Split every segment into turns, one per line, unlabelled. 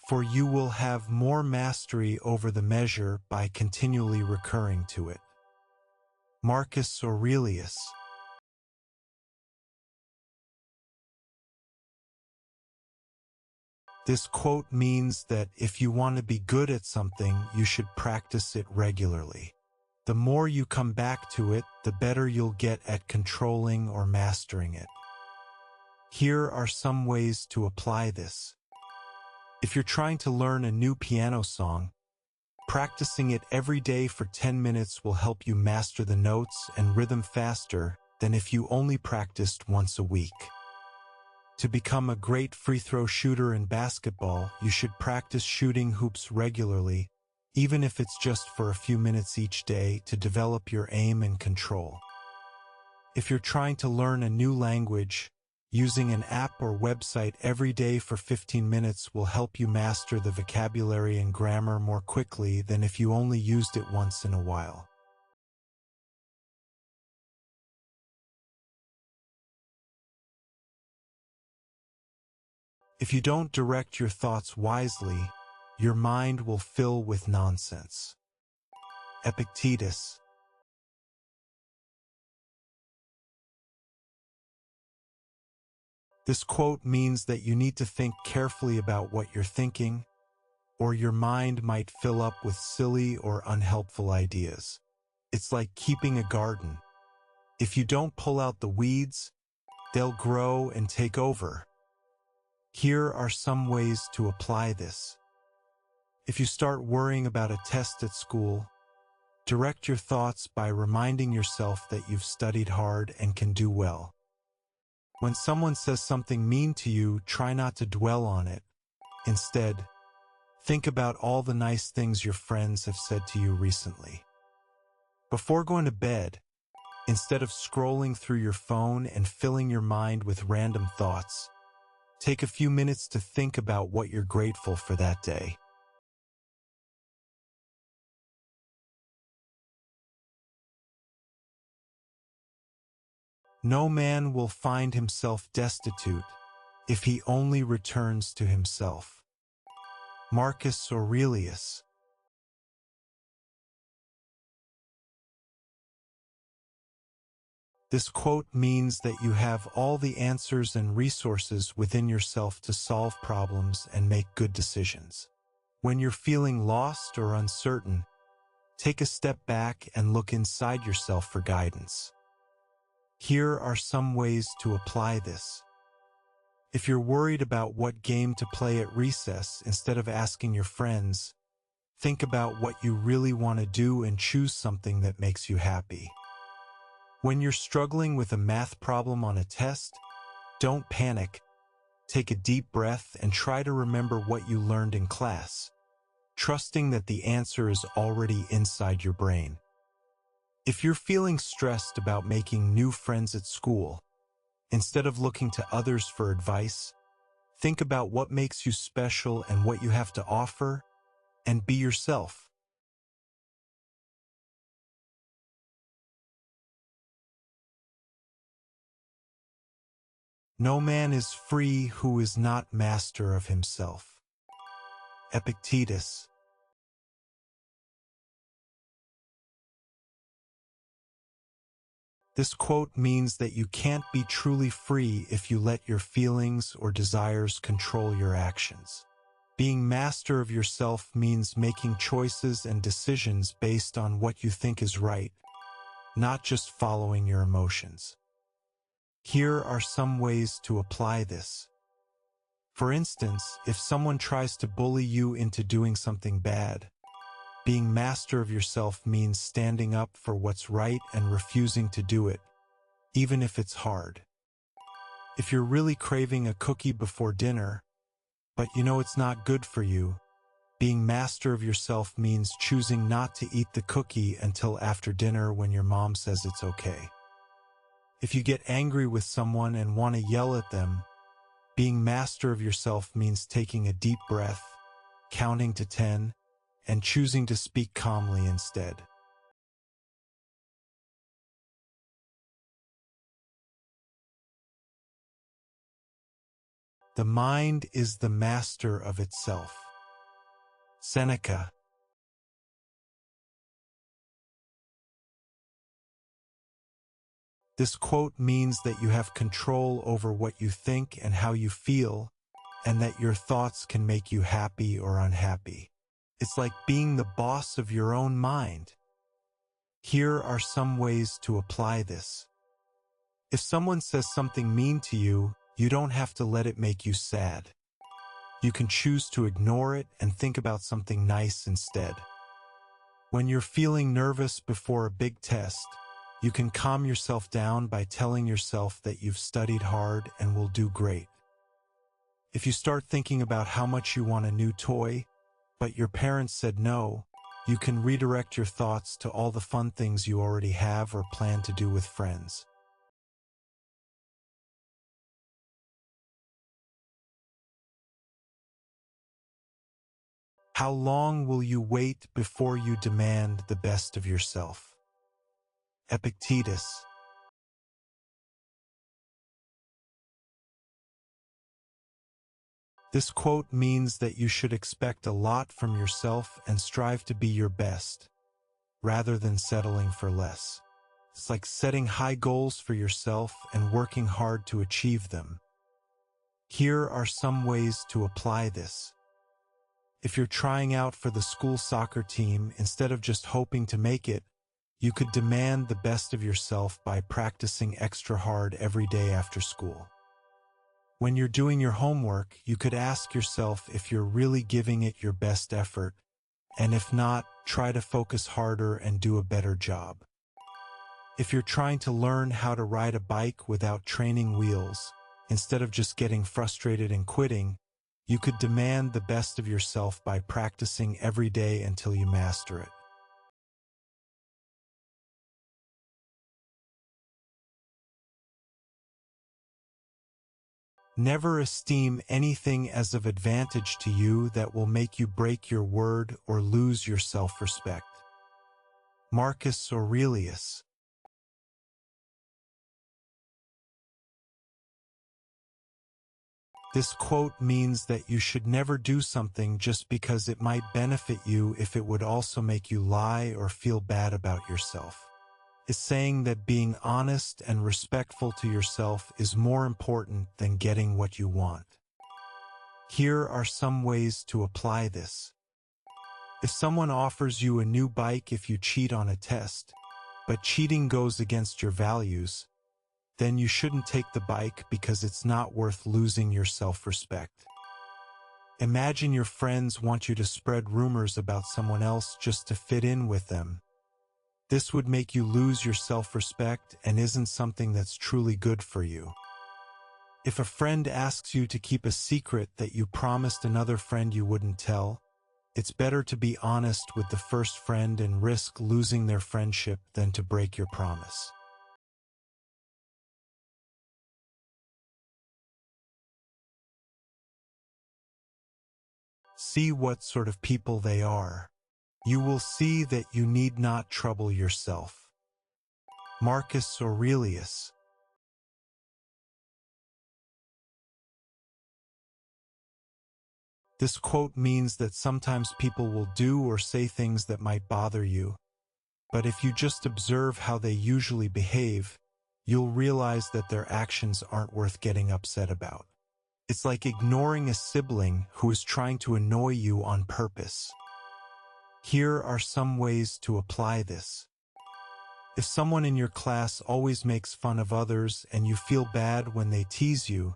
for you will have more mastery over the measure by continually recurring to it. Marcus Aurelius. This quote means that if you want to be good at something, you should practice it regularly. The more you come back to it, the better you'll get at controlling or mastering it. Here are some ways to apply this. If you're trying to learn a new piano song, practicing it every day for 10 minutes will help you master the notes and rhythm faster than if you only practiced once a week. To become a great free throw shooter in basketball, you should practice shooting hoops regularly, even if it's just for a few minutes each day to develop your aim and control. If you're trying to learn a new language, using an app or website every day for 15 minutes will help you master the vocabulary and grammar more quickly than if you only used it once in a while. If you don't direct your thoughts wisely, your mind will fill with nonsense. Epictetus. This quote means that you need to think carefully about what you're thinking, or your mind might fill up with silly or unhelpful ideas. It's like keeping a garden. If you don't pull out the weeds, they'll grow and take over. Here are some ways to apply this. If you start worrying about a test at school, direct your thoughts by reminding yourself that you've studied hard and can do well. When someone says something mean to you, try not to dwell on it. Instead, think about all the nice things your friends have said to you recently. Before going to bed, instead of scrolling through your phone and filling your mind with random thoughts, take a few minutes to think about what you're grateful for that day. No man will find himself destitute if he only returns to himself. Marcus Aurelius. This quote means that you have all the answers and resources within yourself to solve problems and make good decisions. When you're feeling lost or uncertain, take a step back and look inside yourself for guidance. Here are some ways to apply this. If you're worried about what game to play at recess, instead of asking your friends, think about what you really want to do and choose something that makes you happy. When you're struggling with a math problem on a test, don't panic. Take a deep breath and try to remember what you learned in class, trusting that the answer is already inside your brain. If you're feeling stressed about making new friends at school, instead of looking to others for advice, think about what makes you special and what you have to offer, and be yourself. No man is free who is not master of himself. Epictetus. This quote means that you can't be truly free if you let your feelings or desires control your actions. Being master of yourself means making choices and decisions based on what you think is right, not just following your emotions. Here are some ways to apply this. For instance, if someone tries to bully you into doing something bad, being master of yourself means standing up for what's right and refusing to do it, even if it's hard. If you're really craving a cookie before dinner, but you know it's not good for you, being master of yourself means choosing not to eat the cookie until after dinner when your mom says it's okay. If you get angry with someone and want to yell at them, being master of yourself means taking a deep breath, counting to 10, and choosing to speak calmly instead. The mind is the master of itself. Seneca. This quote means that you have control over what you think and how you feel, and that your thoughts can make you happy or unhappy. It's like being the boss of your own mind. Here are some ways to apply this. If someone says something mean to you, you don't have to let it make you sad. You can choose to ignore it and think about something nice instead. When you're feeling nervous before a big test, you can calm yourself down by telling yourself that you've studied hard and will do great. If you start thinking about how much you want a new toy, but your parents said no, you can redirect your thoughts to all the fun things you already have or plan to do with friends. How long will you wait before you demand the best of yourself? Epictetus. This quote means that you should expect a lot from yourself and strive to be your best, rather than settling for less. It's like setting high goals for yourself and working hard to achieve them. Here are some ways to apply this. If you're trying out for the school soccer team, instead of just hoping to make it, you could demand the best of yourself by practicing extra hard every day after school. When you're doing your homework, you could ask yourself if you're really giving it your best effort, and if not, try to focus harder and do a better job. If you're trying to learn how to ride a bike without training wheels, instead of just getting frustrated and quitting, you could demand the best of yourself by practicing every day until you master it. Never esteem anything as of advantage to you that will make you break your word or lose your self-respect. Marcus Aurelius. This quote means that you should never do something just because it might benefit you if it would also make you lie or feel bad about yourself. It's saying that being honest and respectful to yourself is more important than getting what you want. Here are some ways to apply this. If someone offers you a new bike if you cheat on a test, but cheating goes against your values, then you shouldn't take the bike because it's not worth losing your self-respect. Imagine your friends want you to spread rumors about someone else just to fit in with them. This would make you lose your self-respect and isn't something that's truly good for you. If a friend asks you to keep a secret that you promised another friend you wouldn't tell, it's better to be honest with the first friend and risk losing their friendship than to break your promise. See what sort of people they are. You will see that you need not trouble yourself. Marcus Aurelius. This quote means that sometimes people will do or say things that might bother you, but if you just observe how they usually behave, you'll realize that their actions aren't worth getting upset about. It's like ignoring a sibling who is trying to annoy you on purpose. Here are some ways to apply this. If someone in your class always makes fun of others and you feel bad when they tease you,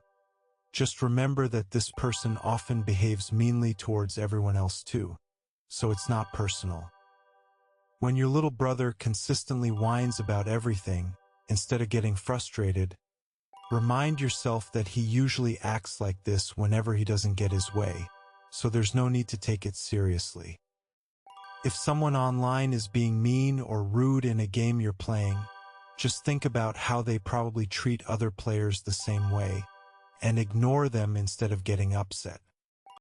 just remember that this person often behaves meanly towards everyone else too, so it's not personal. When your little brother consistently whines about everything, instead of getting frustrated, remind yourself that he usually acts like this whenever he doesn't get his way, so there's no need to take it seriously. If someone online is being mean or rude in a game you're playing, just think about how they probably treat other players the same way, and ignore them instead of getting upset.